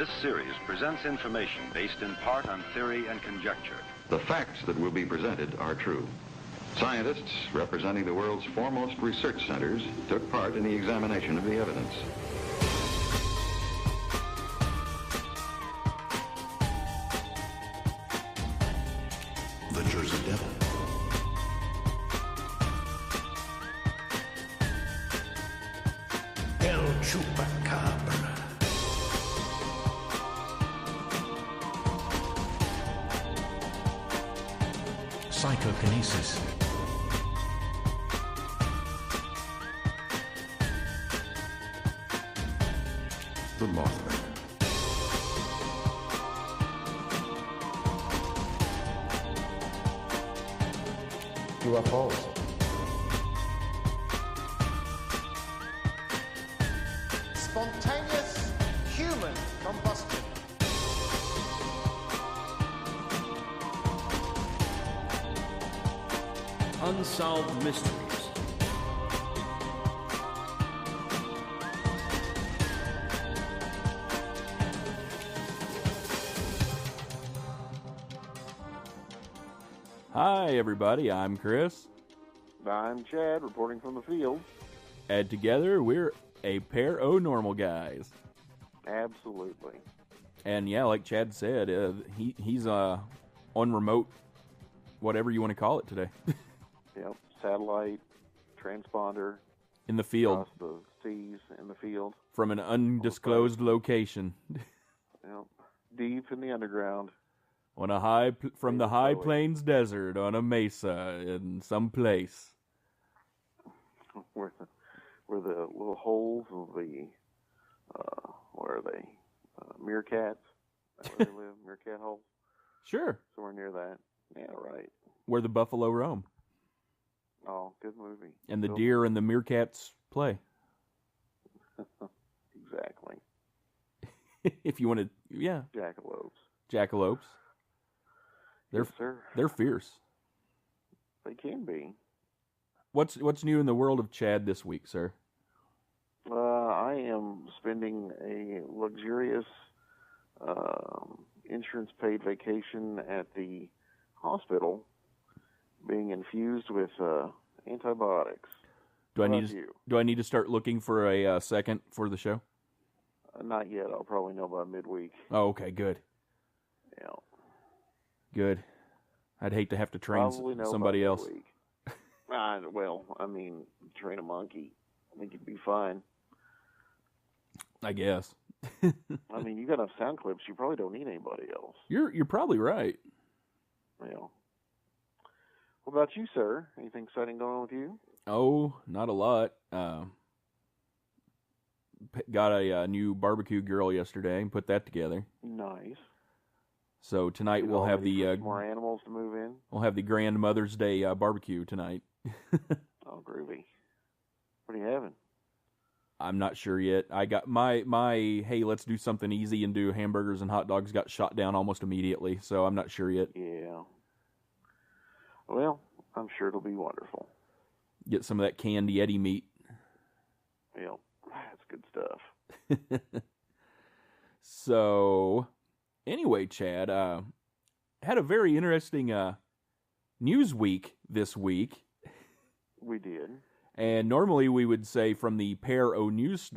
This series presents information based in part on theory and conjecture. The facts that will be presented are true. Scientists representing the world's foremost research centers took part in the examination of the evidence. The Jersey Devil. El Chupacabra. Psychokinesis. The Mothman. UFOs. Spontaneous human combustion. Unsolved mysteries. Hi, everybody. I'm Chris. I'm Chad, reporting from the field. And together, we're a pair o' normal guys. Absolutely. And yeah, like Chad said, he's on remote, whatever you want to call it today. Yep, satellite, transponder. In the field. Across the seas, in the field. From an undisclosed location. Yep, deep in the underground. On a from the high plains desert, on a mesa, in some place. Where the little holes of the, where are they? Meerkats? Is that where they live? Meerkat holes? Sure. Somewhere near that. Yeah, right. Where the buffalo roam. Oh, good movie. And the deer and the meerkats play. Exactly. If you want to, yeah. Jackalopes. Jackalopes. Yes, sir. They're fierce. They can be. What's new in the world of Chad this week, sir? I am spending a luxurious insurance-paid vacation at the hospital, being infused with antibiotics. Do I need to start looking for a second for the show? Not yet. I'll probably know by midweek. Oh, okay, good. Yeah. Good. I'd hate to have to train somebody else. Well, I mean, train a monkey. I think you'd be fine. I guess. I mean, you got enough sound clips. You probably don't need anybody else. You're probably right. Yeah. What about you, sir? Anything exciting going on with you? Oh, not a lot. Got a new barbecue grill yesterday and put that together. Nice. So tonight we'll have the more animals to move in. We'll have the Grand Mother's Day barbecue tonight. Oh, groovy! What are you having? I'm not sure yet. I got my hey, let's do something easy and do hamburgers and hot dogs got shot down almost immediately. So I'm not sure yet. Yeah. Well, I'm sure it'll be wonderful. Get some of that canned Yeti meat. Yeah, that's good stuff. So, anyway, Chad, had a very interesting news week this week. We did. And normally we would say from the pair o news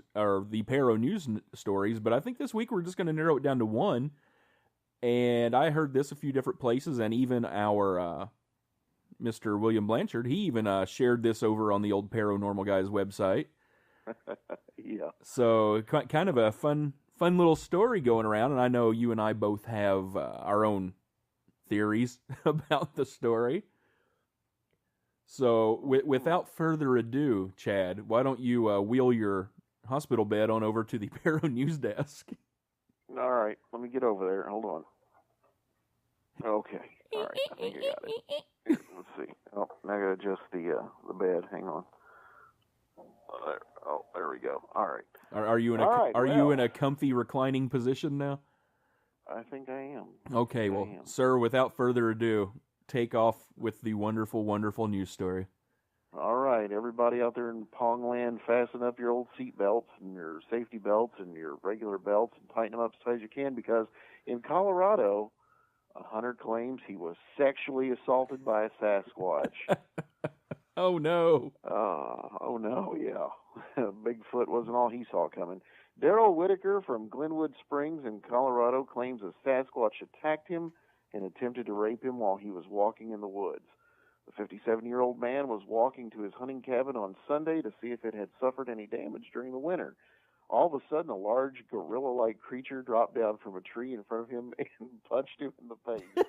stories, but I think this week we're just going to narrow it down to one. And I heard this a few different places, and even our Mr. William Blanchard, he even shared this over on the old Paranormal Guys website. Yeah. So kind of a fun little story going around, and I know you and I both have our own theories about the story. So without further ado, Chad, why don't you wheel your hospital bed on over to the Paro News desk? All right, let me get over there. Hold on. Okay. All right, I think I got it. Here, let's see. Oh, now I got to adjust the bed. Hang on. There we go. All right. Are you in you in a comfy reclining position now? I think I am. Okay, well, sir, without further ado, take off with the wonderful, wonderful news story. All right, everybody out there in Pongland, fasten up your old seat belts and your safety belts and your regular belts and tighten them up as tight as you can, because in Colorado, a hunter claims he was sexually assaulted by a Sasquatch. Oh, no. Oh, no, yeah. Bigfoot wasn't all he saw coming. Daryl Whitaker from Glenwood Springs in Colorado claims a Sasquatch attacked him and attempted to rape him while he was walking in the woods. The 57-year-old man was walking to his hunting cabin on Sunday to see if it had suffered any damage during the winter. All of a sudden, a large gorilla-like creature dropped down from a tree in front of him and punched him in the face.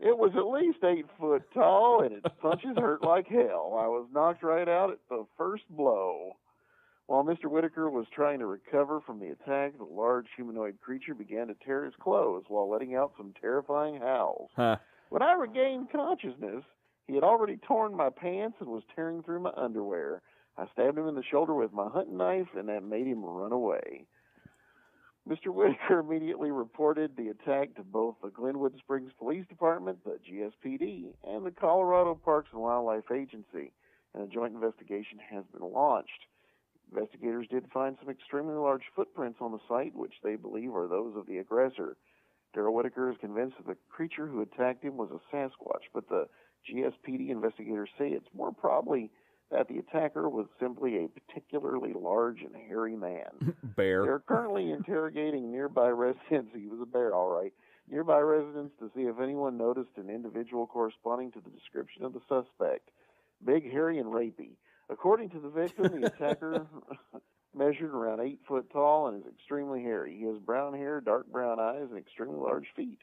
It was at least 8 foot tall, and its punches hurt like hell. I was knocked right out at the first blow. While Mr. Whitaker was trying to recover from the attack, the large humanoid creature began to tear his clothes while letting out some terrifying howls. Huh. When I regained consciousness, he had already torn my pants and was tearing through my underwear. I stabbed him in the shoulder with my hunting knife, and that made him run away. Mr. Whitaker immediately reported the attack to both the Glenwood Springs Police Department, the GSPD, and the Colorado Parks and Wildlife Agency, and a joint investigation has been launched. Investigators did find some extremely large footprints on the site, which they believe are those of the aggressor. Daryl Whitaker is convinced that the creature who attacked him was a Sasquatch, but the GSPD investigators say it's more probably that the attacker was simply a particularly large and hairy man. Bear. They're currently interrogating nearby residents. He was a bear, all right. Nearby residents to see if anyone noticed an individual corresponding to the description of the suspect. Big, hairy, and rapey. According to the victim, the attacker measured around 8 foot tall and is extremely hairy. He has brown hair, dark brown eyes, and extremely large feet.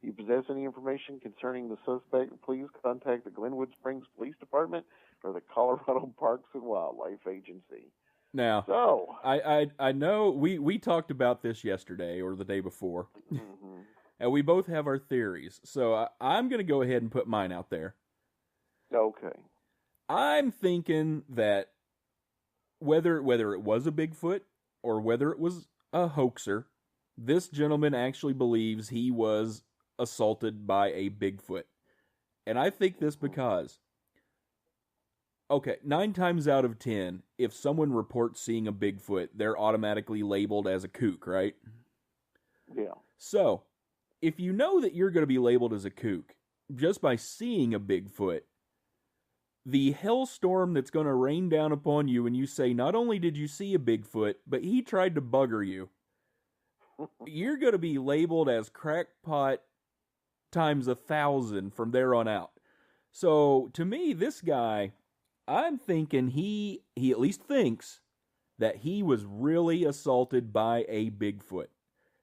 If you possess any information concerning the suspect, please contact the Glenwood Springs Police Department or the Colorado Parks and Wildlife Agency. Now, So, I know we talked about this yesterday or the day before, and we both have our theories. So I'm going to go ahead and put mine out there. okay. I'm thinking that whether it was a Bigfoot or whether it was a hoaxer, this gentleman actually believes he was assaulted by a Bigfoot. And I think this because, okay, 9 times out of 10, if someone reports seeing a Bigfoot, they're automatically labeled as a kook, right? Yeah. So, if you know that you're going to be labeled as a kook, just by seeing a Bigfoot, the hellstorm that's going to rain down upon you when you say, not only did you see a Bigfoot, but he tried to bugger you, you're going to be labeled as crackpot times 1,000 from there on out. So, to me, this guy, I'm thinking he at least thinks that he was really assaulted by a Bigfoot.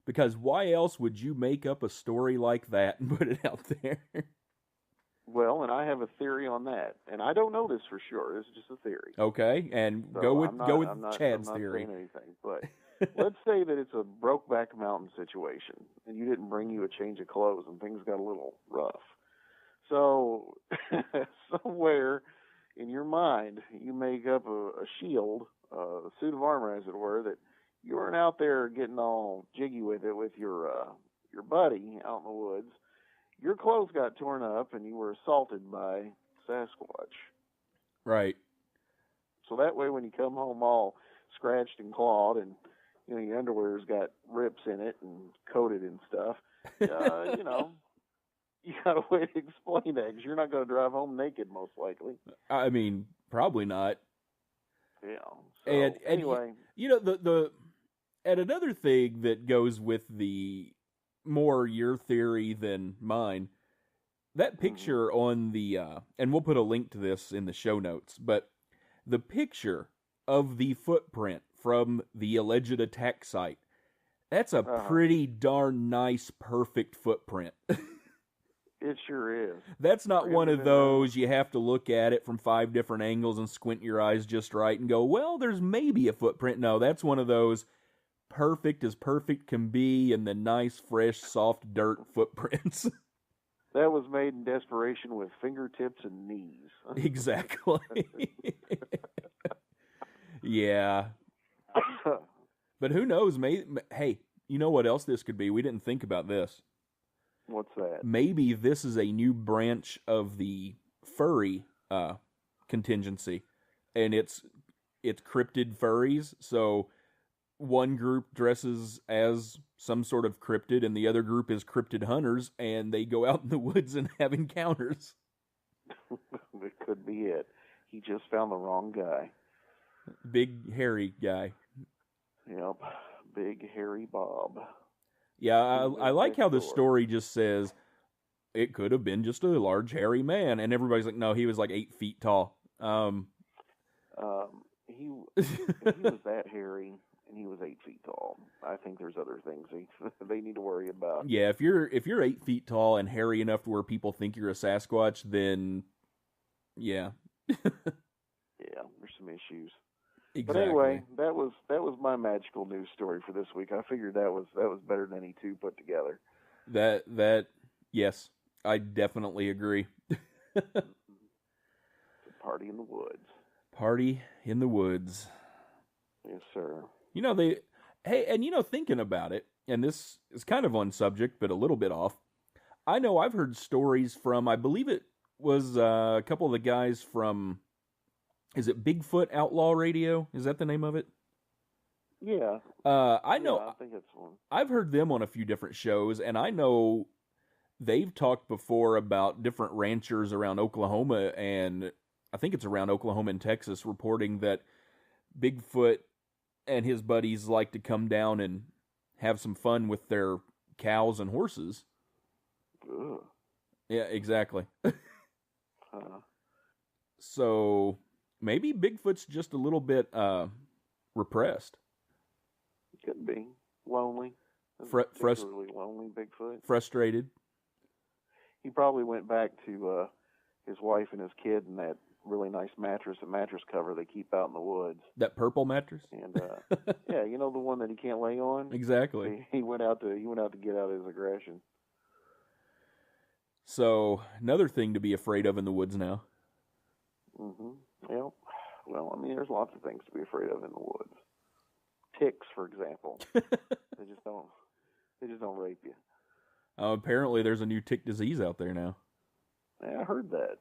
Because why else would you make up a story like that and put it out there? Well, and I have a theory on that, and I don't know this for sure. This is just a theory. Okay, and So go with Chad's I'm not theory. saying anything, but let's say that it's a Brokeback Mountain situation, and you didn't bring you a change of clothes, and things got a little rough. So somewhere in your mind, you make up a shield, a suit of armor, as it were, that you weren't out there getting all jiggy with it with your buddy out in the woods. Your clothes got torn up, and you were assaulted by Sasquatch. Right. So that way, when you come home all scratched and clawed, and your underwear's got rips in it and coated and stuff, you got a way to explain that, because you're not going to drive home naked, most likely. I mean, probably not. Yeah. So, And anyway, and another thing that goes with the more your theory than mine, that picture on the, and we'll put a link to this in the show notes, but the picture of the footprint from the alleged attack site, that's a pretty darn nice, perfect footprint. it sure is. That's not one of those you have to look at it from 5 different angles and squint your eyes just right and go, well, there's maybe a footprint. No, that's one of those perfect as perfect can be, and the nice, fresh, soft dirt footprints. That was made in desperation with fingertips and knees. Exactly. Yeah. But who knows? Hey, you know what else this could be? We didn't think about this. What's that? Maybe this is a new branch of the furry contingency, and it's cryptid furries. So one group dresses as some sort of cryptid, and the other group is cryptid hunters, and they go out in the woods and have encounters. It could be it. He just found the wrong guy. Big hairy guy. Yep, Big Hairy Bob. Yeah, I like how the story just says it could have been just a large hairy man, and everybody's like, no, he was like 8 feet tall. He was that hairy, and he was 8 feet tall. I think there's other things they need to worry about. Yeah, if you're 8 feet tall and hairy enough to where people think you're a Sasquatch, then yeah. Yeah, there's some issues. Exactly. But anyway, that was my magical news story for this week. I figured that was better than any two put together. That yes, I definitely agree. Party in the woods. Party in the woods. Yes, sir. Thinking about it, and this is kind of on subject, but a little bit off. I know I've heard stories from, I believe it was a couple of the guys from, is it Bigfoot Outlaw Radio? Is that the name of it? Yeah. I know. Yeah, I think it's one. I've heard them on a few different shows, and I know they've talked before about different ranchers around Oklahoma, and I think it's around Oklahoma and Texas, reporting that Bigfoot and his buddies like to come down and have some fun with their cows and horses. Ugh. Yeah, exactly. So maybe Bigfoot's just a little bit repressed. Could be. Lonely. Particularly lonely Bigfoot. Frustrated. He probably went back to his wife and his kid and that really nice mattress cover they keep out in the woods. That purple mattress? And yeah, the one that he can't lay on? Exactly. He went out to get out his aggression. So, another thing to be afraid of in the woods now. Mm-hmm. Yeah. Well, there's lots of things to be afraid of in the woods. Ticks, for example. They just don't rape you. Apparently, there's a new tick disease out there now. Yeah, I heard that.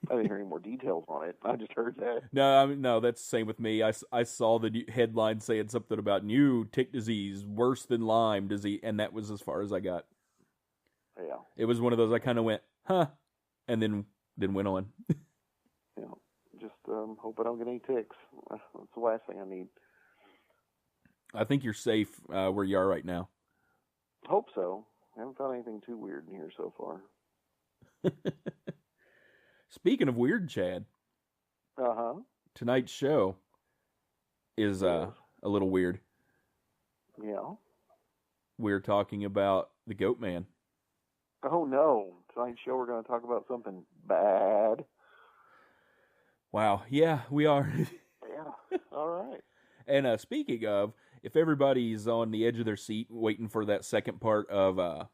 I didn't hear any more details on it. I just heard that. No, that's the same with me. I saw the headline saying something about new tick disease, worse than Lyme disease, and that was as far as I got. Yeah. It was one of those I kind of went, huh, and then went on. Yeah. Just hope I don't get any ticks. That's the last thing I need. I think you're safe where you are right now. Hope so. I haven't found anything too weird in here so far. Speaking of weird, Chad. Uh-huh. Tonight's show is a little weird. Yeah. We're talking about the Goatman. Oh, no. Tonight's show we're going to talk about something bad. Wow. Yeah, we are. Yeah. All right. And speaking of, if everybody's on the edge of their seat waiting for that second part of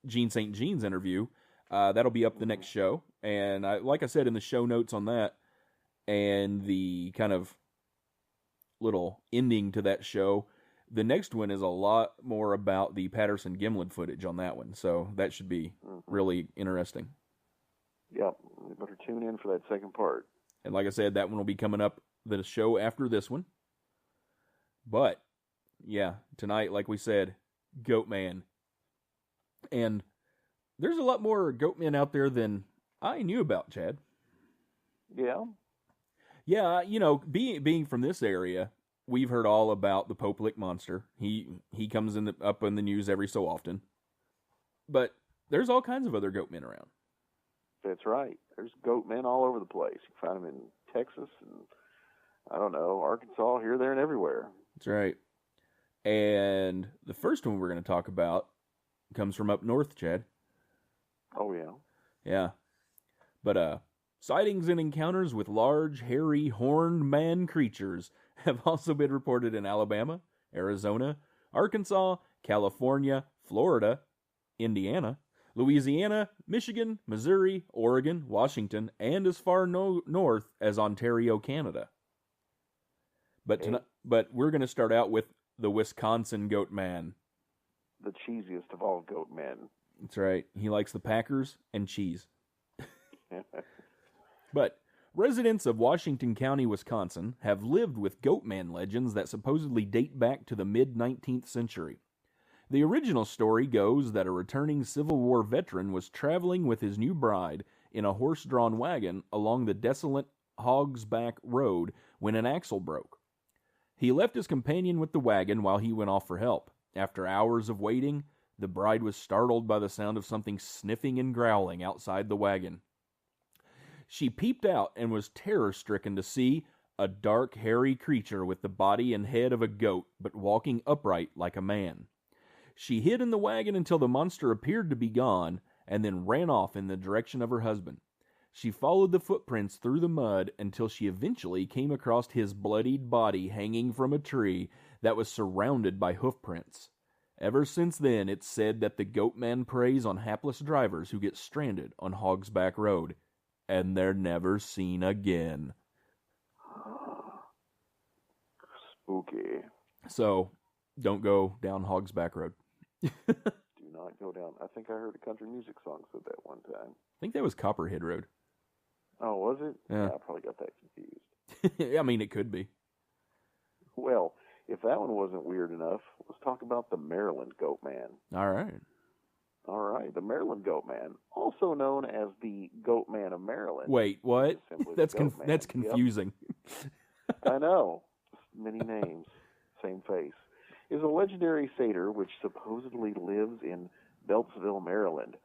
Gene St. Jean's interview, that'll be up the next show. And like I said in the show notes on that, and the kind of little ending to that show, the next one is a lot more about the Patterson-Gimlin footage on that one. So that should be really interesting. Yep. You better tune in for that second part. And like I said, that one will be coming up the show after this one. But, yeah, tonight, like we said, Goatman. And there's a lot more Goatmen out there than I knew about, Chad. Yeah? Yeah, being from this area, we've heard all about the Pope Lick monster. He comes up in the news every so often. But there's all kinds of other Goatmen around. That's right. There's Goatmen all over the place. You can find them in Texas and, I don't know, Arkansas, here, there, and everywhere. That's right. And the first one we're going to talk about comes from up north, Chad. Oh, yeah. Yeah. But sightings and encounters with large, hairy, horned man creatures have also been reported in Alabama, Arizona, Arkansas, California, Florida, Indiana, Louisiana, Michigan, Missouri, Oregon, Washington, and as far north as Ontario, Canada. But we're going to start out with the Wisconsin Goatman. The cheesiest of all Goatmen. That's right. He likes the Packers and cheese. But Residents of Washington County, Wisconsin, have lived with Goatman legends that supposedly date back to the mid-19th century. The original story goes that a returning Civil War veteran was traveling with his new bride in a horse-drawn wagon along the desolate Hogsback Road when an axle broke. He left his companion with the wagon while he went off for help. After hours of waiting, the bride was startled by the sound of something sniffing and growling outside the wagon. She peeped out and was terror-stricken to see a dark, hairy creature with the body and head of a goat, but walking upright like a man. She hid in the wagon until the monster appeared to be gone, and then ran off in the direction of her husband. She followed the footprints through the mud until she eventually came across his bloodied body hanging from a tree that was surrounded by hoofprints. Ever since then, it's said that the Goatman preys on hapless drivers who get stranded on Hogsback Road, and they're never seen again. Spooky. So, don't go down Hogsback Road. Do not go down. I think I heard a country music song said that one time. I think that was Copperhead Road. Oh, was it? Yeah. I probably got that confused. I mean, it could be. Well, if that one wasn't weird enough, let's talk about the Maryland Goatman. All right. All right, the Maryland Goatman, also known as the Goatman of Maryland. Wait, what? Simply That's the Goatman. that's confusing. Yep. I know. Many names, same face. Is a legendary satyr which supposedly lives in Beltsville, Maryland.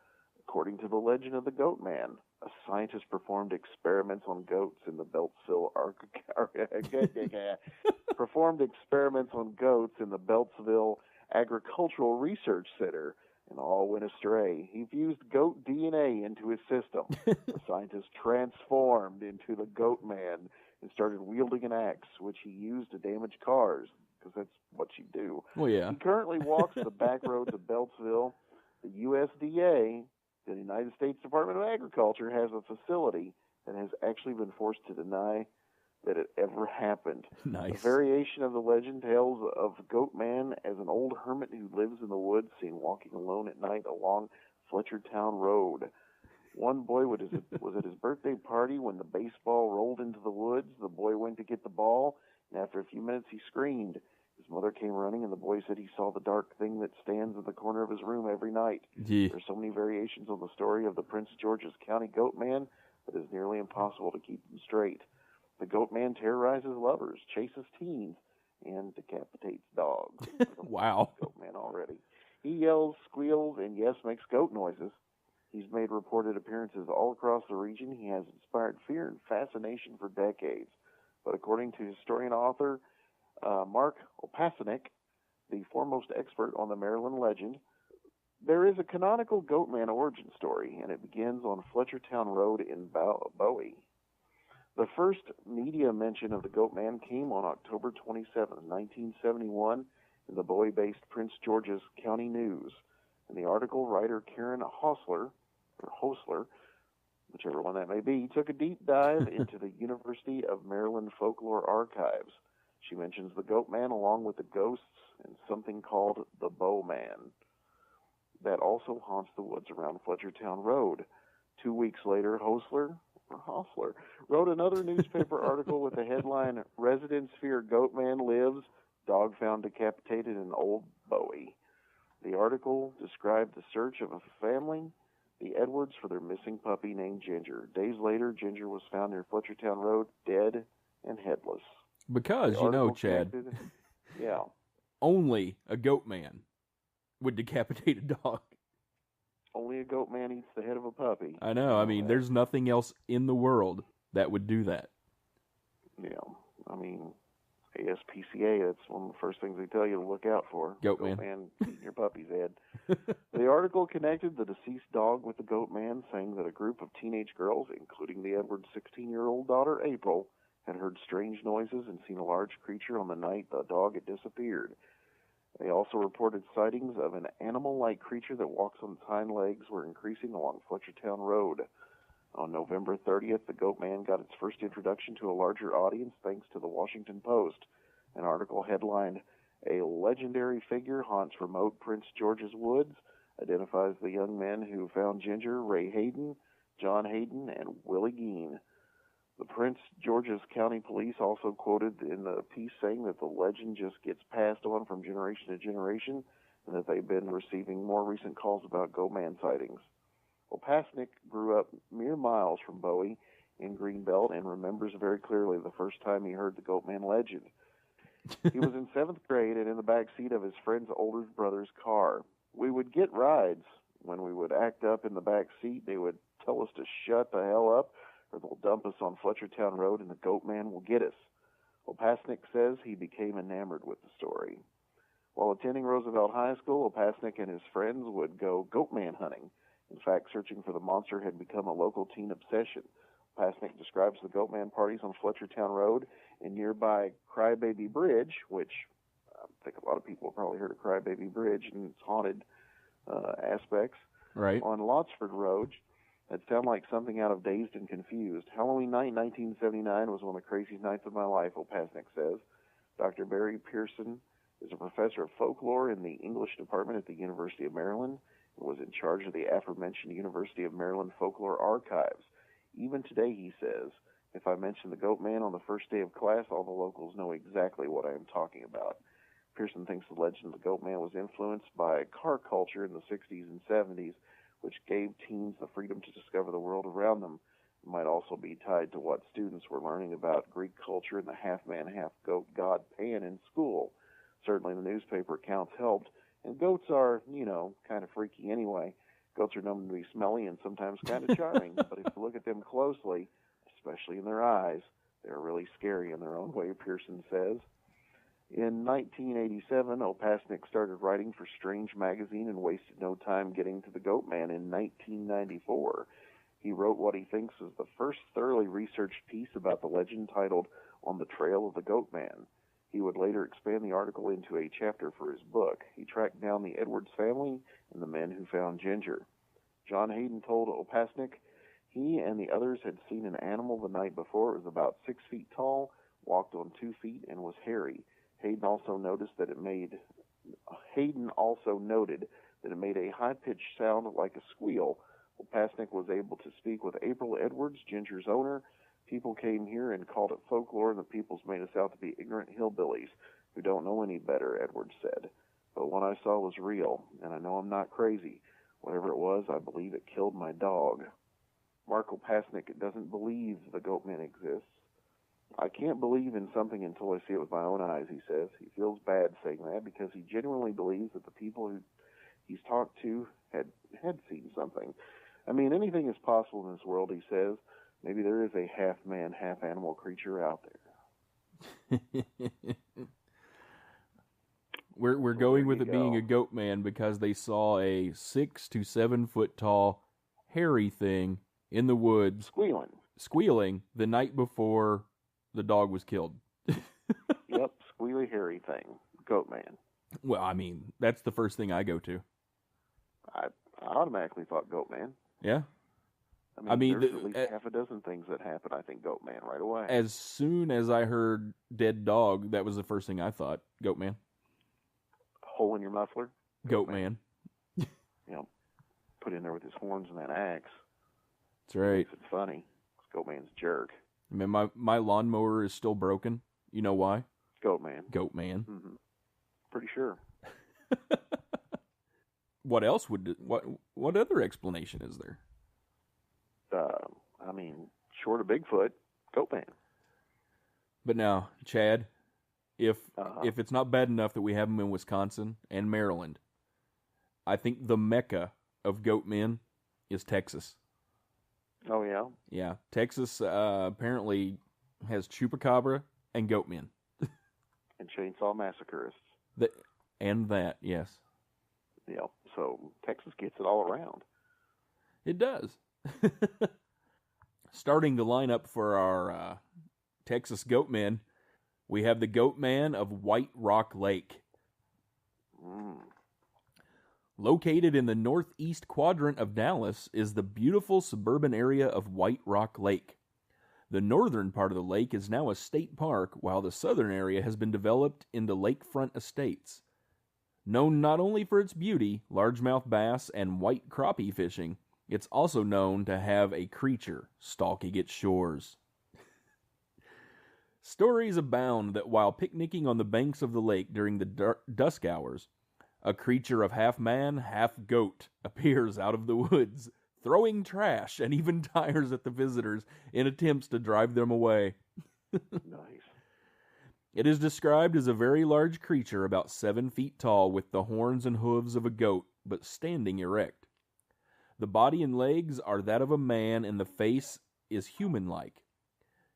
According to the legend of the Goatman, a scientist performed experiments on goats in the Beltsville Agricultural Research Center, and all went astray. He fused goat DNA into his system. The scientist transformed into the Goatman and started wielding an axe, which he used to damage cars, because that's what you do. Well, yeah. He currently walks the back roads of Beltsville. The USDA, the United States Department of Agriculture, has a facility that has actually been forced to deny that it ever happened. Nice. A variation of the legend tells of Goatman as an old hermit who lives in the woods, seen walking alone at night along Fletchertown Road. One boy was at his birthday party when the baseball rolled into the woods. The boy went to get the ball, and after a few minutes he screamed. His mother came running, and the boy said he saw the dark thing that stands in the corner of his room every night. Gee. There's so many variations on the story of the Prince George's County Goatman that it's nearly impossible to keep them straight. The Goatman terrorizes lovers, chases teens, and decapitates dogs. Wow. Goatman already. He yells, squeals, and yes, makes goat noises. He's made reported appearances all across the region. He has inspired fear and fascination for decades. But according to historian author Mark Opasanek, the foremost expert on the Maryland legend, there is a canonical Goatman origin story, and it begins on Fletchertown Road in Bowie. The first media mention of the Goatman came on October 27, 1971, in the Bowie-based Prince George's County News. In the article, writer Karen Hosler, whichever one that may be, took a deep dive into the University of Maryland Folklore Archives. She mentions the Goatman along with the ghosts and something called the Bowman that also haunts the woods around Fletchertown Road. 2 weeks later, Hosler wrote another newspaper article with the headline, Residents Fear Goatman Lives, Dog Found Decapitated in Old Bowie. The article described the search of a family, the Edwards, for their missing puppy named Ginger. Days later, Ginger was found near Fletchertown Road, dead and headless. Because, you know, Chad, yeah, only a Goatman would decapitate a dog. Only a Goatman eats the head of a puppy. I know. I mean, there's nothing else in the world that would do that. Yeah. I mean, ASPCA, that's one of the first things they tell you to look out for. Goatman. Goatman eating your puppy's head. The article connected the deceased dog with the Goatman, saying that a group of teenage girls, including the Edwards' 16-year-old daughter, April, had heard strange noises and seen a large creature on the night the dog had disappeared. They also reported sightings of an animal-like creature that walks on its hind legs were increasing along Fletchertown Road. On November 30th, the Goatman got its first introduction to a larger audience thanks to the Washington Post. An article headlined, A Legendary Figure Haunts Remote Prince George's Woods, identifies the young men who found Ginger, Ray Hayden, John Hayden, and Willie Gein. The Prince George's County Police also quoted in the piece saying that the legend just gets passed on from generation to generation and that they've been receiving more recent calls about Goatman sightings. Opasnik grew up mere miles from Bowie in Greenbelt and remembers very clearly the first time he heard the Goatman legend. He was in 7th grade and in the back seat of his friend's older brother's car. We would get rides. When we would act up in the back seat, they would tell us to shut the hell up or they'll dump us on Fletchertown Road and the Goatman will get us. Opasnik says he became enamored with the story. While attending Roosevelt High School, Opasnik and his friends would go Goatman hunting. In fact, searching for the monster had become a local teen obsession. Opasnik describes the Goatman parties on Fletchertown Road and nearby Crybaby Bridge, which I think a lot of people have probably heard of Crybaby Bridge and its haunted aspects. Right. On Lotsford Road, that sound like something out of Dazed and Confused. Halloween night, 1979, was one of the craziest nights of my life, Opasnik says. Dr. Barry Pearson is a professor of folklore in the English department at the University of Maryland and was in charge of the aforementioned University of Maryland Folklore Archives. Even today, he says, if I mention the Goatman on the first day of class, all the locals know exactly what I am talking about. Pearson thinks the legend of the Goatman was influenced by car culture in the 60s and 70s, which gave teens the freedom to discover the world around them. It might also be tied to what students were learning about Greek culture and the half-man, half-goat god Pan in school. Certainly the newspaper accounts helped, and goats are, kind of freaky anyway. Goats are known to be smelly and sometimes kind of charming, but if you look at them closely, especially in their eyes, they're really scary in their own way, Pearson says. In 1987, Opasnik started writing for Strange magazine and wasted no time getting to the Goatman in 1994. He wrote what he thinks is the first thoroughly researched piece about the legend titled On the Trail of the Goatman. He would later expand the article into a chapter for his book. He tracked down the Edwards family and the men who found Ginger. John Hayden told Opasnik he and the others had seen an animal the night before. It was about 6 feet tall, walked on 2 feet, and was hairy. Hayden also noted that it made a high-pitched sound like a squeal. Opasnik was able to speak with April Edwards, Ginger's owner. People came here and called it folklore, and the peoples made us out to be ignorant hillbillies who don't know any better, Edwards said. But what I saw was real, and I know I'm not crazy. Whatever it was, I believe it killed my dog. Mark Opasnik doesn't believe the Goatman exists. I can't believe in something until I see it with my own eyes, he says. He feels bad saying that because he genuinely believes that the people who he's talked to had seen something. I mean, anything is possible in this world, he says. Maybe there is a half-man, half-animal creature out there. We're going with it being a Goatman because they saw a 6 to 7 foot tall hairy thing in the woods squealing the night before the dog was killed. Yep, squealy hairy thing, Goatman. Well, I mean, that's the first thing I go to. I automatically thought Goatman. Yeah. I mean there's at least half a dozen things that happen, I think, Goatman right away. As soon as I heard dead dog, that was the first thing I thought. Goatman. Hole in your muffler? Goatman. Put in there with his horns and that axe. That's right. Makes it funny. Goatman's a jerk. I mean, my lawnmower is still broken. You know why? Goatman. Mm-hmm. Pretty sure. What else what other explanation is there? Short of Bigfoot, Goatman. But now, Chad, if it's not bad enough that we have them in Wisconsin and Maryland, I think the mecca of Goatmen is Texas. Oh, yeah? Yeah. Texas apparently has Chupacabra and Goatmen. And Chainsaw Massacreists. Yes. Yeah, so Texas gets it all around. It does. Starting the lineup for our Texas Goatmen, we have the Goatman of White Rock Lake. Located in the northeast quadrant of Dallas is the beautiful suburban area of White Rock Lake. The northern part of the lake is now a state park, while the southern area has been developed into lakefront estates. Known not only for its beauty, largemouth bass, and white crappie fishing, it's also known to have a creature stalking its shores. Stories abound that while picnicking on the banks of the lake during the dusk hours, a creature of half man, half goat appears out of the woods, throwing trash and even tires at the visitors in attempts to drive them away. Nice. It is described as a very large creature about 7 feet tall with the horns and hooves of a goat, but standing erect. The body and legs are that of a man and the face is human-like.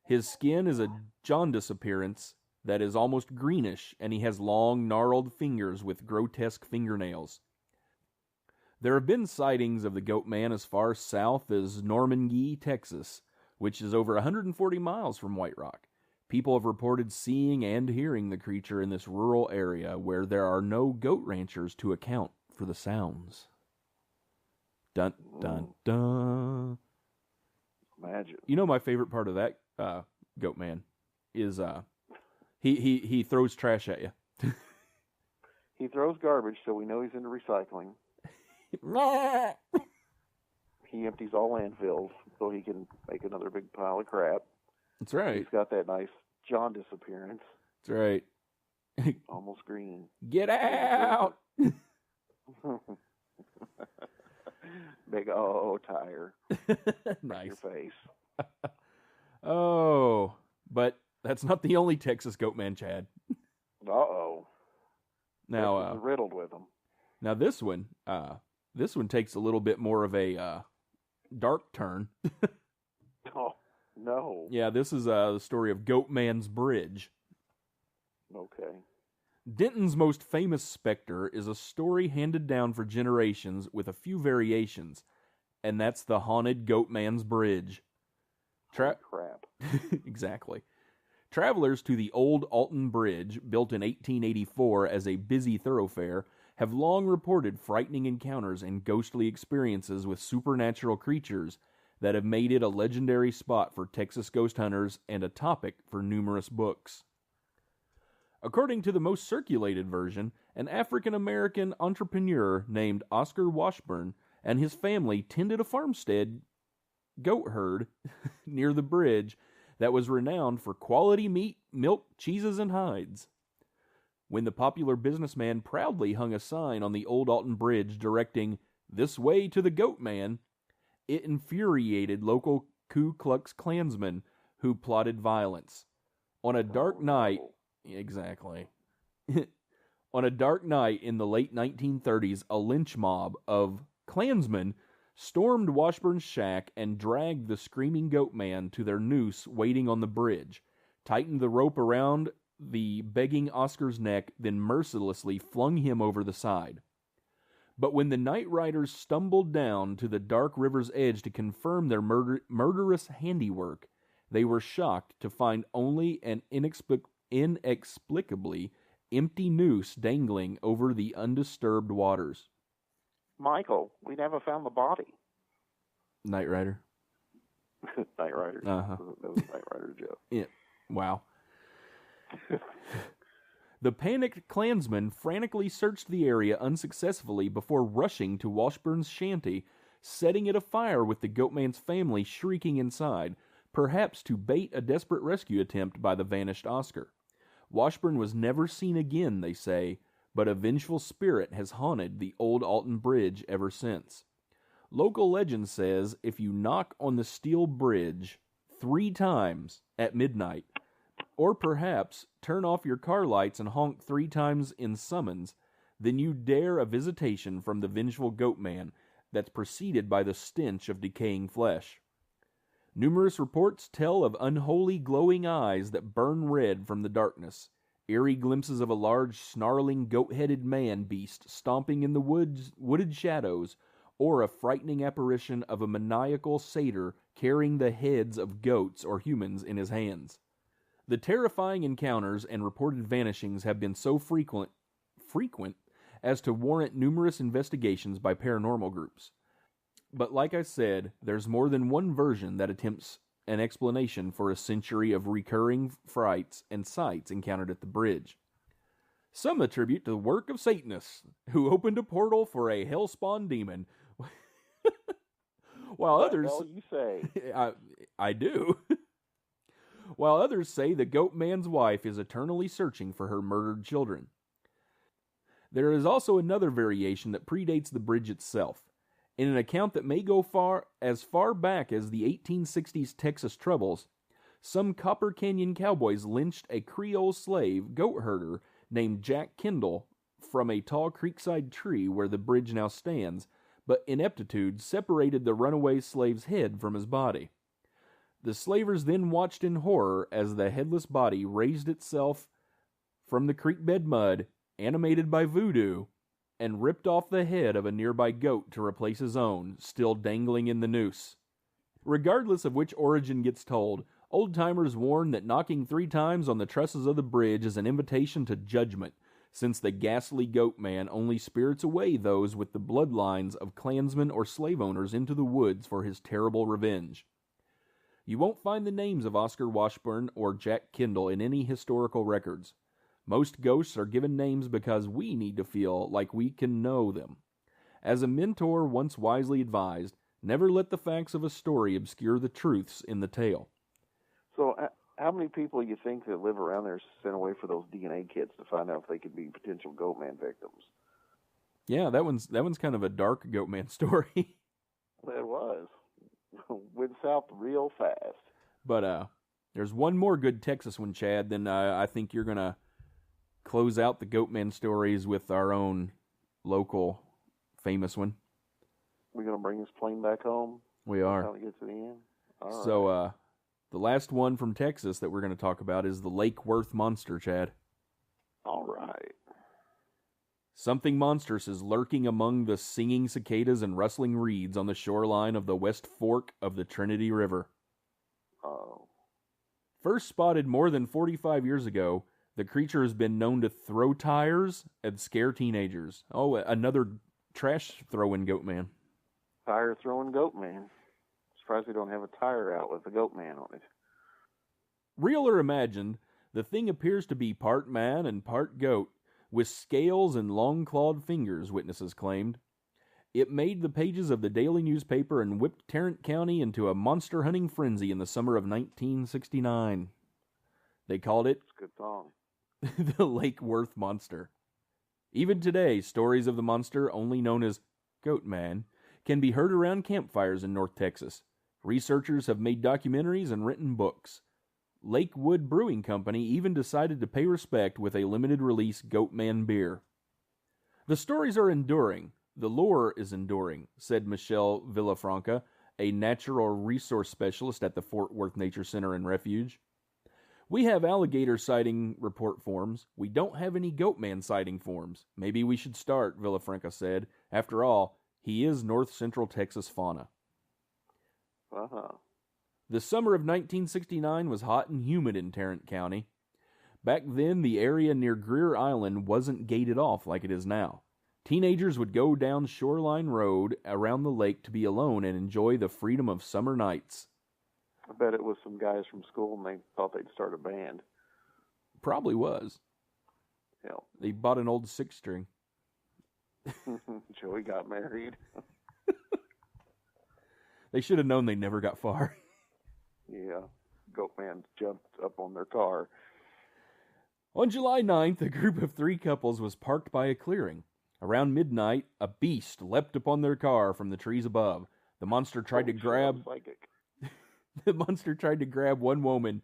His skin is a jaundice appearance that is almost greenish, and he has long, gnarled fingers with grotesque fingernails. There have been sightings of the Goatman as far south as Normandy, Texas, which is over 140 miles from White Rock. People have reported seeing and hearing the creature in this rural area where there are no goat ranchers to account for the sounds. Dun, dun, dun. Imagine. You know my favorite part of that Goatman is he throws trash at you. He throws garbage, so we know he's into recycling. He empties all landfills so he can make another big pile of crap. That's right. He's got that nice jaundice appearance. That's right. Almost green. Get out! Big tire. Nice. Your face. Oh, but that's not the only Texas Goatman, Chad. Uh-oh. Now, Texas is riddled with them. Now this one takes a little bit more of a dark turn. Oh, no. Yeah, this is the story of Goatman's Bridge. Okay. Denton's most famous specter is a story handed down for generations with a few variations, and that's the haunted Goatman's Bridge. Crap. Exactly. Travelers to the old Alton Bridge, built in 1884 as a busy thoroughfare, have long reported frightening encounters and ghostly experiences with supernatural creatures that have made it a legendary spot for Texas ghost hunters and a topic for numerous books. According to the most circulated version, an African-American entrepreneur named Oscar Washburn and his family tended a farmstead goat herd near the bridge that was renowned for quality meat, milk, cheeses, and hides. When the popular businessman proudly hung a sign on the old Alton Bridge directing, "This way to the Goatman," it infuriated local Ku Klux Klansmen who plotted violence. On a dark night, exactly. On a dark night in the late 1930s, a lynch mob of Klansmen stormed Washburn's shack and dragged the screaming Goatman to their noose waiting on the bridge, tightened the rope around the begging Oscar's neck, then mercilessly flung him over the side. But when the night riders stumbled down to the dark river's edge to confirm their murderous handiwork, they were shocked to find only an inexplicably empty noose dangling over the undisturbed waters. Michael, we never found the body. Knight Rider. Knight Rider. Uh-huh. That was Knight Rider joke. Yeah. Wow. The panicked Klansmen frantically searched the area unsuccessfully before rushing to Washburn's shanty, setting it afire with the Goatman's family shrieking inside, perhaps to bait a desperate rescue attempt by the vanished Oscar. Washburn was never seen again, they say, but a vengeful spirit has haunted the old Alton Bridge ever since. Local legend says if you knock on the steel bridge 3 times at midnight, or perhaps turn off your car lights and honk 3 times in summons, then you dare a visitation from the vengeful Goatman that's preceded by the stench of decaying flesh. Numerous reports tell of unholy glowing eyes that burn red from the darkness, eerie glimpses of a large snarling goat-headed man-beast stomping in the wooded shadows, or a frightening apparition of a maniacal satyr carrying the heads of goats or humans in his hands. The terrifying encounters and reported vanishings have been so frequent as to warrant numerous investigations by paranormal groups. But like I said, there's more than one version that attempts an explanation for a century of recurring frights and sights encountered at the bridge. Some attribute to the work of Satanists, who opened a portal for a hell-spawn demon, while others... What the hell you say? I do. while others say the Goatman's wife is eternally searching for her murdered children. There is also another variation that predates the bridge itself. In an account that may go far back as the 1860s Texas Troubles, some Copper Canyon cowboys lynched a Creole slave goat herder named Jack Kendall from a tall creekside tree where the bridge now stands, but ineptitude separated the runaway slave's head from his body. The slavers then watched in horror as the headless body raised itself from the creek bed mud, animated by voodoo, and ripped off the head of a nearby goat to replace his own, still dangling in the noose. Regardless of which origin gets told, old-timers warn that knocking 3 times on the trusses of the bridge is an invitation to judgment, since the ghastly Goatman only spirits away those with the bloodlines of clansmen or slave owners into the woods for his terrible revenge. You won't find the names of Oscar Washburn or Jack Kendall in any historical records. Most ghosts are given names because we need to feel like we can know them. As a mentor once wisely advised, never let the facts of a story obscure the truths in the tale. So, how many people you think that live around there sent away for those DNA kits to find out if they could be potential Goatman victims? Yeah, that one's kind of a dark Goatman story. Well, it was. Went south real fast. But there's one more good Texas one, Chad. Then I think you're gonna close out the Goatman stories with our own local famous one. We're gonna bring this plane back home. We are. Until it gets to the end. All so right. the last one from Texas that we're going to talk about is the Lake Worth monster, Chad. All right. Something monstrous is lurking among the singing cicadas and rustling reeds on the shoreline of the West Fork of the Trinity River. Oh. First spotted more than 45 years ago, the creature has been known to throw tires and scare teenagers. Oh, another trash-throwing Goatman. Tire-throwing Goatman. Surprised they don't have a tire out with a Goatman on it. Real or imagined, the thing appears to be part man and part goat, with scales and long-clawed fingers, witnesses claimed. It made the pages of the daily newspaper and whipped Tarrant County into a monster-hunting frenzy in the summer of 1969. They called it It's a good song. the Lake Worth Monster. Even today, stories of the monster, only known as Goatman, can be heard around campfires in North Texas. Researchers have made documentaries and written books. Lakewood Brewing Company even decided to pay respect with a limited-release Goatman beer. The stories are enduring. The lore is enduring, said Michelle Villafranca, a natural resource specialist at the Fort Worth Nature Center and Refuge. We have alligator sighting report forms. We don't have any Goatman sighting forms. Maybe we should start, Villafranca said. After all, he is North Central Texas fauna. Uh-huh. The summer of 1969 was hot and humid in Tarrant County. Back then, the area near Greer Island wasn't gated off like it is now. Teenagers would go down Shoreline Road around the lake to be alone and enjoy the freedom of summer nights. I bet it was some guys from school and they thought they'd start a band. Probably was. Yeah. They bought an old 6-string. Joey got married. They should have known they never got far. Yeah. Goatman jumped up on their car. On July 9th, a group of 3 couples was parked by a clearing. Around midnight, a beast leapt upon their car from the trees above. The monster tried to grab... The monster tried to grab one woman,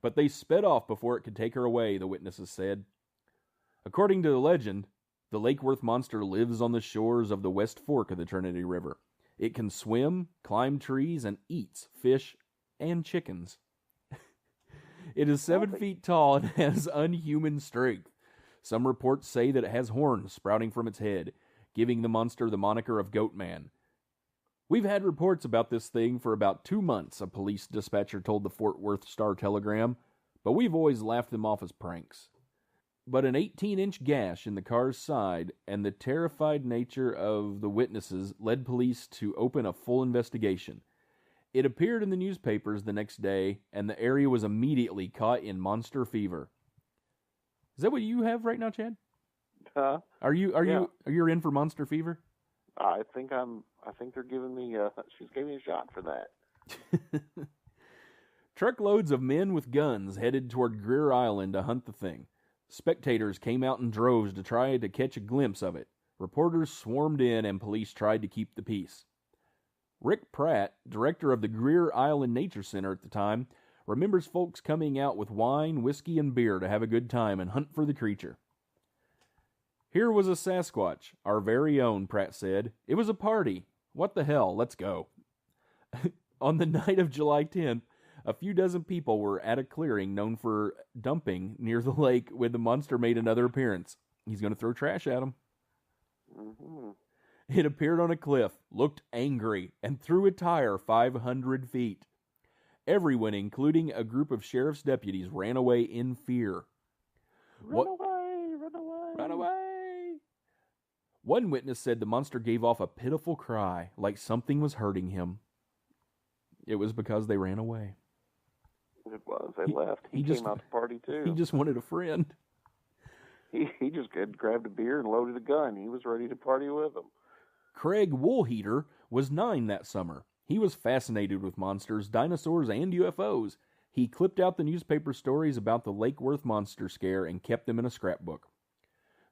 but they sped off before it could take her away, the witnesses said. According to the legend, the Lake Worth monster lives on the shores of the West Fork of the Trinity River. It can swim, climb trees, and eats fish and chickens. It is 7 feet tall and has unhuman strength. Some reports say that it has horns sprouting from its head, giving the monster the moniker of Goatman. We've had reports about this thing for about 2 months, a police dispatcher told the Fort Worth Star-Telegram, but we've always laughed them off as pranks. But an 18-inch gash in the car's side and the terrified nature of the witnesses led police to open a full investigation. It appeared in the newspapers the next day, and the area was immediately caught in monster fever. Is that what you have right now, Chad? Are you in for monster fever? I think they're giving me. She's giving me a shot for that. Truckloads of men with guns headed toward Greer Island to hunt the thing. Spectators came out in droves to try to catch a glimpse of it. Reporters swarmed in, and police tried to keep the peace. Rick Pratt, director of the Greer Island Nature Center at the time, remembers folks coming out with wine, whiskey, and beer to have a good time and hunt for the creature. Here was a Sasquatch, our very own, Pratt said. It was a party. What the hell? Let's go. On the night of July 10th, a few dozen people were at a clearing known for dumping near the lake when the monster made another appearance. He's going to throw trash at them. Mm-hmm. It appeared on a cliff, looked angry, and threw a tire 500 feet. Everyone, including a group of sheriff's deputies, ran away in fear. Run away! Run away! Run away! One witness said the monster gave off a pitiful cry, like something was hurting him. It was because they ran away. It was. They left. He came out to party, too. He just wanted a friend. He just grabbed a beer and loaded a gun. He was ready to party with them. Craig Woolheater was 9 that summer. He was fascinated with monsters, dinosaurs, and UFOs. He clipped out the newspaper stories about the Lake Worth monster scare and kept them in a scrapbook.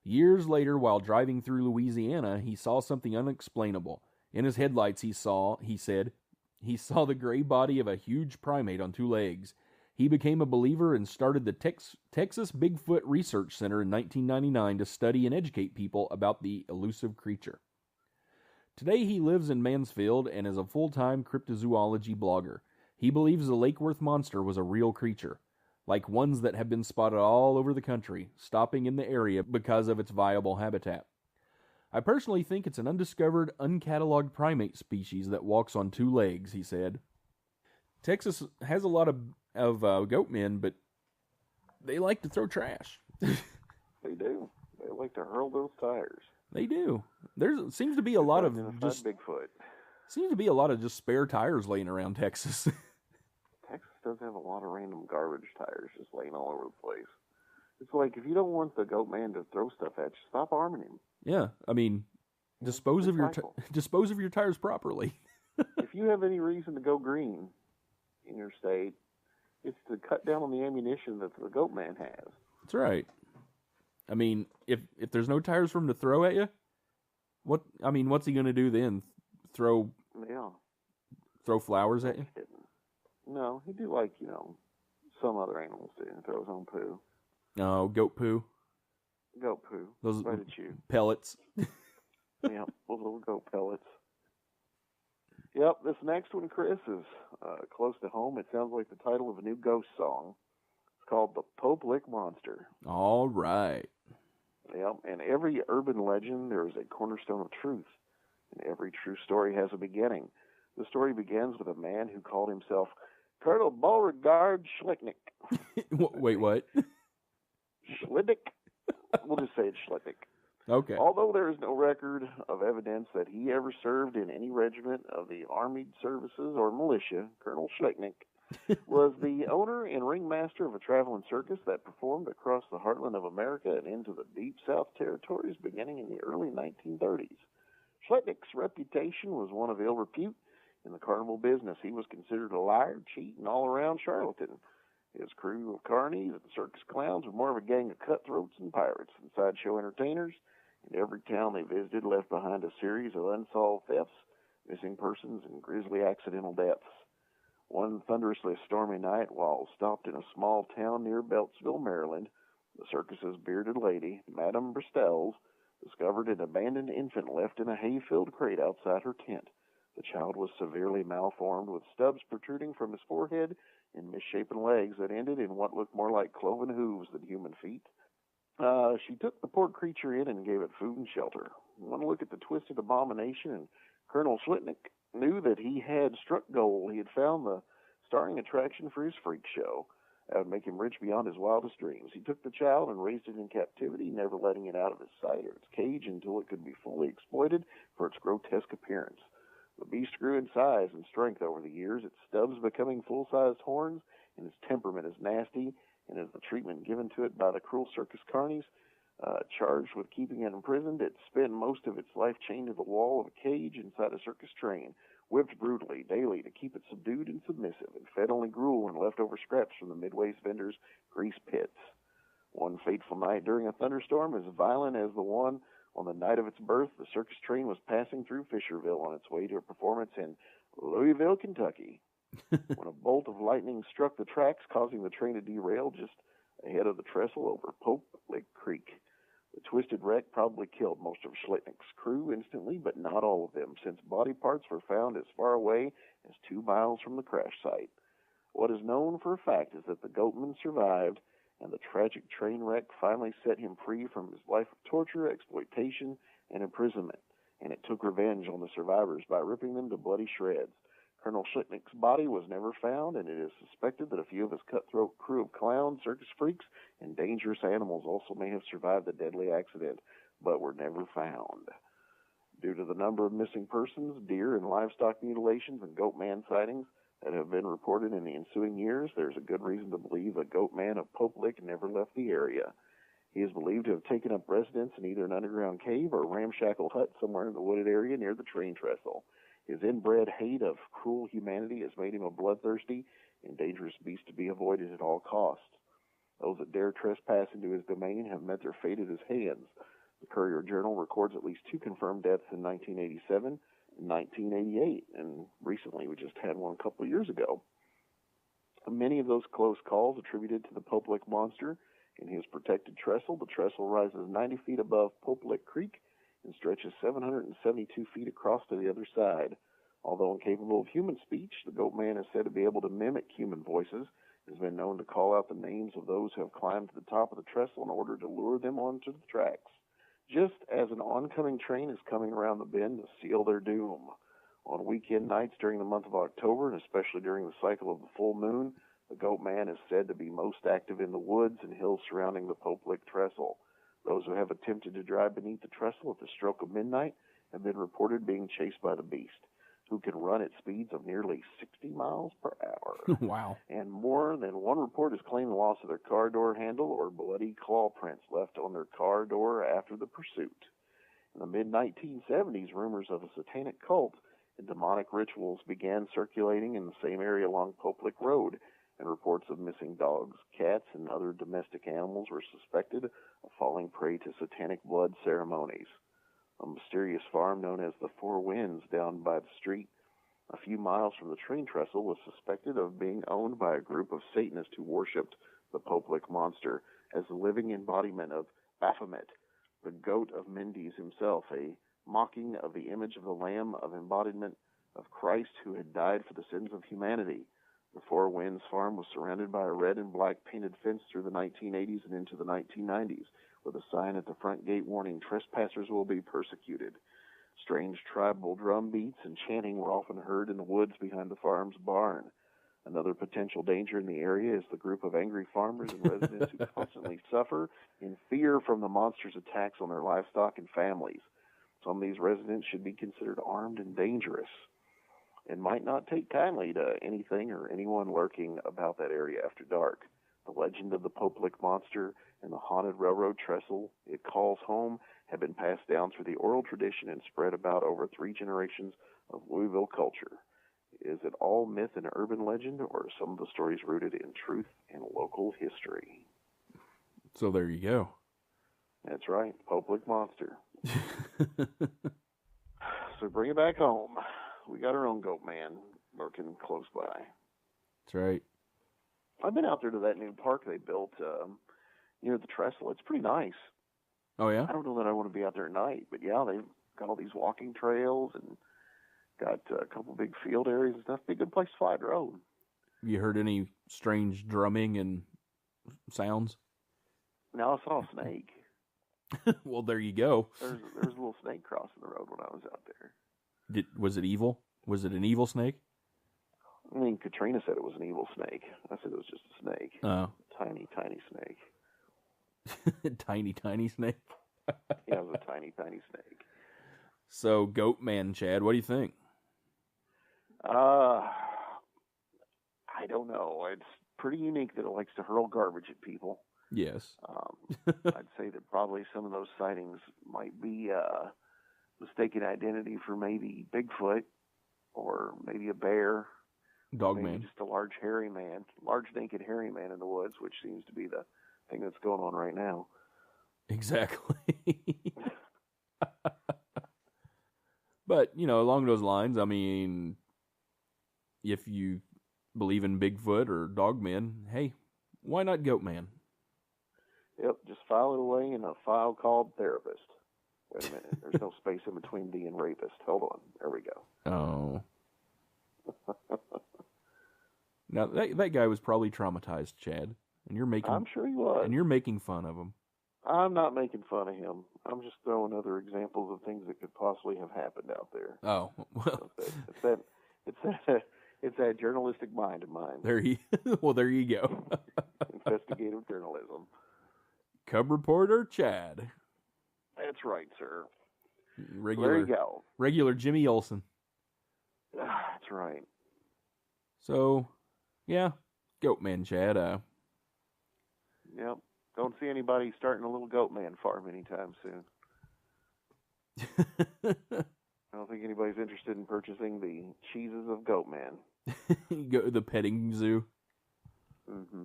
Years later, while driving through Louisiana, he saw something unexplainable. In his headlights, he saw the gray body of a huge primate on 2 legs. He became a believer and started the Texas Bigfoot Research Center in 1999 to study and educate people about the elusive creature. Today he lives in Mansfield and is a full-time cryptozoology blogger. He believes the Lake Worth monster was a real creature, like ones that have been spotted all over the country, stopping in the area because of its viable habitat. I personally think it's an undiscovered, uncatalogued primate species that walks on 2 legs, he said. Texas has a lot of goatmen, but they like to throw trash. They do. They like to hurl those tires. They do. There seems to be a lot of just Bigfoot. Seems to be a lot of just spare tires laying around Texas. Texas does have a lot of random garbage tires just laying all over the place. It's like, if you don't want the Goatman to throw stuff at you, stop arming him. Yeah, I mean, dispose of your tires properly. If you have any reason to go green in your state, it's to cut down on the ammunition that the Goatman has. That's right. I mean, if there's no tires for him to throw at you, what's he going to do then? Throw flowers at you? No, he'd do like, some other animals do, and throw his own poo. No, goat poo. Goat poo. Those right at you. Pellets. Yep, those little goat pellets. Yep, this next one, Chris, is close to home. It sounds like the title of a new ghost song. It's called The Pope Lick Monster. All right. Yep, and every urban legend, there is a cornerstone of truth. And every true story has a beginning. The story begins with a man who called himself Colonel Beauregard Schlicknick. Wait, what? Schlicknick? We'll just say it's Schlicknick. Okay. Although there is no record of evidence that he ever served in any regiment of the Armed Services or militia, Colonel Schlicknick was the owner and ringmaster of a traveling circus that performed across the heartland of America and into the deep South territories beginning in the early 1930s. Schlicknick's reputation was one of ill repute in the carnival business. He was considered a liar, cheat, and all-around charlatan. His crew of carnies and circus clowns were more of a gang of cutthroats and pirates and sideshow entertainers. In every town they visited left behind a series of unsolved thefts, missing persons, and grisly accidental deaths. One thunderously stormy night, while stopped in a small town near Beltsville, Maryland, the circus's bearded lady, Madame Bristells, discovered an abandoned infant left in a hay-filled crate outside her tent. The child was severely malformed, with stubs protruding from his forehead and misshapen legs that ended in what looked more like cloven hooves than human feet. She took the poor creature in and gave it food and shelter. One look at the twisted abomination, and Colonel Schlicknick knew that he had struck gold. He had found the starring attraction for his freak show. That would make him rich beyond his wildest dreams. He took the child and raised it in captivity, never letting it out of his sight or its cage until it could be fully exploited for its grotesque appearance. The beast grew in size and strength over the years, its stubs becoming full-sized horns, and its temperament as nasty, and as the treatment given to it by the cruel circus carnies, charged with keeping it imprisoned, it spent most of its life chained to the wall of a cage inside a circus train, whipped brutally daily to keep it subdued and submissive, and fed only gruel and leftover scraps from the Midway's vendors' grease pits. One fateful night during a thunderstorm as violent as the one on the night of its birth, the circus train was passing through Fisherville on its way to a performance in Louisville, Kentucky, when a bolt of lightning struck the tracks, causing the train to derail just ahead of the trestle over Pope Lake Creek. The twisted wreck probably killed most of Schlittnick's crew instantly, but not all of them, since body parts were found as far away as 2 miles from the crash site. What is known for a fact is that the Goatman survived, and the tragic train wreck finally set him free from his life of torture, exploitation, and imprisonment, and it took revenge on the survivors by ripping them to bloody shreds. Colonel Schlittnick's body was never found, and it is suspected that a few of his cutthroat crew of clowns, circus freaks, and dangerous animals also may have survived the deadly accident, but were never found. Due to the number of missing persons, deer and livestock mutilations, and Goatman sightings that have been reported in the ensuing years, there's a good reason to believe a Goatman of Pope Lick never left the area. He is believed to have taken up residence in either an underground cave or a ramshackle hut somewhere in the wooded area near the train trestle. His inbred hate of cruel humanity has made him a bloodthirsty and dangerous beast to be avoided at all costs. Those that dare trespass into his domain have met their fate at his hands. The Courier-Journal records at least 2 confirmed deaths in 1987 and 1988, and recently we just had one a couple of years ago. Many of those close calls attributed to the Pope Lick monster. In his protected trestle, the trestle rises 90 feet above Pope Lick Creek and stretches 772 feet across to the other side. Although incapable of human speech, the Goatman is said to be able to mimic human voices. It has been known to call out the names of those who have climbed to the top of the trestle in order to lure them onto the tracks, just as an oncoming train is coming around the bend to seal their doom. On weekend nights during the month of October, and especially during the cycle of the full moon, the Goatman is said to be most active in the woods and hills surrounding the Pope Lick trestle. Those who have attempted to drive beneath the trestle at the stroke of midnight have been reported being chased by the beast, who can run at speeds of nearly 60 miles per hour. Wow. And more than one report has claimed the loss of their car door handle or bloody claw prints left on their car door after the pursuit. In the mid-1970s, rumors of a satanic cult and demonic rituals began circulating in the same area along Pope Lick Road, and reports of missing dogs, cats, and other domestic animals were suspected of falling prey to satanic blood ceremonies. A mysterious farm known as the Four Winds down by the street, a few miles from the train trestle, was suspected of being owned by a group of Satanists who worshipped the Pope Lick monster as the living embodiment of Baphomet, the goat of Mendes himself, a mocking of the image of the Lamb of embodiment of Christ who had died for the sins of humanity. The Four Winds farm was surrounded by a red and black painted fence through the 1980s and into the 1990s, with a sign at the front gate warning trespassers will be persecuted. Strange tribal drum beats and chanting were often heard in the woods behind the farm's barn. Another potential danger in the area is the group of angry farmers and residents who constantly suffer in fear from the monster's attacks on their livestock and families. Some of these residents should be considered armed and dangerous, and might not take kindly to anything or anyone lurking about that area after dark. The legend of the Pope Lick monster and the haunted railroad trestle it calls home have been passed down through the oral tradition and spread about over 3 generations of Louisville culture. Is it all myth and urban legend, or are some of the stories rooted in truth and local history? So there you go. That's right, Pope Lick monster. So bring it back home. We got our own Goatman lurking close by. That's right. I've been out there to that new park they built near the trestle. It's pretty nice. Oh, yeah? I don't know that I want to be out there at night, but yeah, they've got all these walking trails and got a couple big field areas and stuff. Be a good place to fly the road. You heard any strange drumming and sounds? No, I saw a snake. Well, there you go. There's a little snake crossing the road when I was out there. Was it evil? Was it an evil snake? I mean, Katrina said it was an evil snake. I said it was just a snake. Oh. Tiny, tiny snake. Tiny, tiny snake? Yeah, it was a tiny, tiny snake. So, Goatman, Chad, what do you think? I don't know. It's pretty unique that it likes to hurl garbage at people. Yes. I'd say that probably some of those sightings might be mistaken identity for maybe Bigfoot or maybe a bear. Dog maybe man. just a large naked hairy man in the woods, which seems to be the thing that's going on right now. Exactly. But, along those lines, I mean, if you believe in Bigfoot or Dogman, hey, why not Goatman? Yep, just file it away in a file called therapist. Wait a minute, there's no space in between D and rapist. Hold on, there we go. Oh. Now, that guy was probably traumatized, Chad. And you're making... I'm sure he was. And you're making fun of him. I'm not making fun of him. I'm just throwing other examples of things that could possibly have happened out there. Oh, well. It's that journalistic mind of mine. There you go. Investigative journalism. Cub reporter Chad. That's right, sir. Regular, there you go. Regular Jimmy Olsen. That's right. So, yeah, Goatman Chad. Yep. Don't see anybody starting a little Goatman farm anytime soon. I don't think anybody's interested in purchasing the cheeses of Goatman. You go to the petting zoo. Mm-hmm.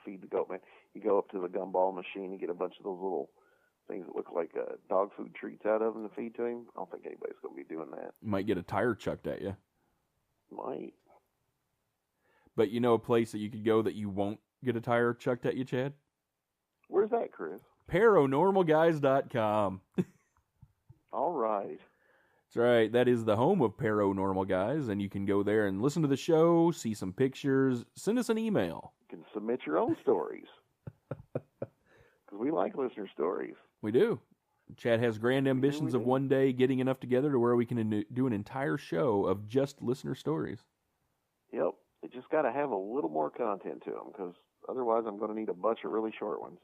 Feed the Goatman. You go up to the gumball machine and get a bunch of those little things that look like dog food treats out of them to feed to him. I don't think anybody's going to be doing that. You might get a tire chucked at you. Might. But you know a place that you could go that you won't get a tire chucked at you, Chad? Where's that, Chris? Paranormalguys.com. All right. That's right. That is the home of Paranormal Guys, and you can go there and listen to the show, see some pictures, send us an email. You can submit your own stories. Because we like listener stories. We do. Chad has grand ambitions of one day getting enough together to where we can do an entire show of just listener stories. Yep. They just got to have a little more content to them, because otherwise I'm going to need a bunch of really short ones.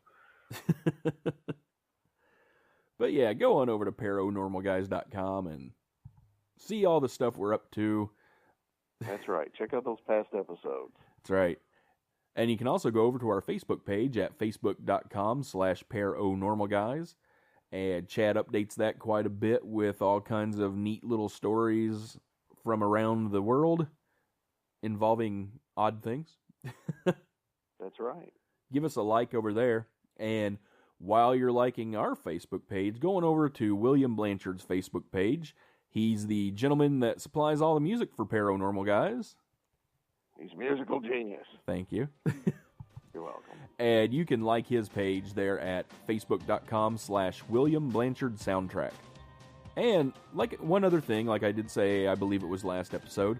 But yeah, go on over to paranormalguys.com and see all the stuff we're up to. That's right. Check out those past episodes. That's right. And you can also go over to our Facebook page at facebook.com/paranormalguys. And Chad updates that quite a bit with all kinds of neat little stories from around the world involving odd things. That's right. Give us a like over there. And while you're liking our Facebook page, going over to William Blanchard's Facebook page. He's the gentleman that supplies all the music for Paranormal Guys. He's a musical genius. Thank you. You're welcome. And you can like his page there at facebook.com/William Blanchard Soundtrack. And like one other thing, like I did say, I believe it was last episode,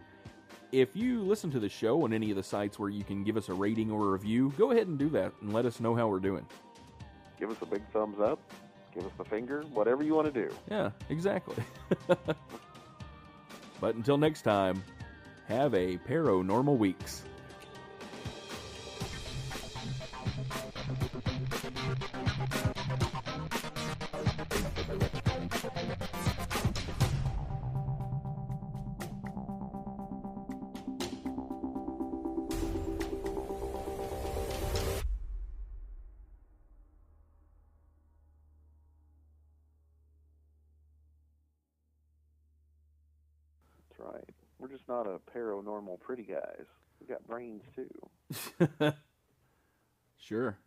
if you listen to the show on any of the sites where you can give us a rating or a review, go ahead and do that and let us know how we're doing. Give us a big thumbs up. Give us the finger. Whatever you want to do. Yeah, exactly. But until next time, have a paranormal weeks. Right. We're just not a paranormal pretty guys. We got brains too. Sure.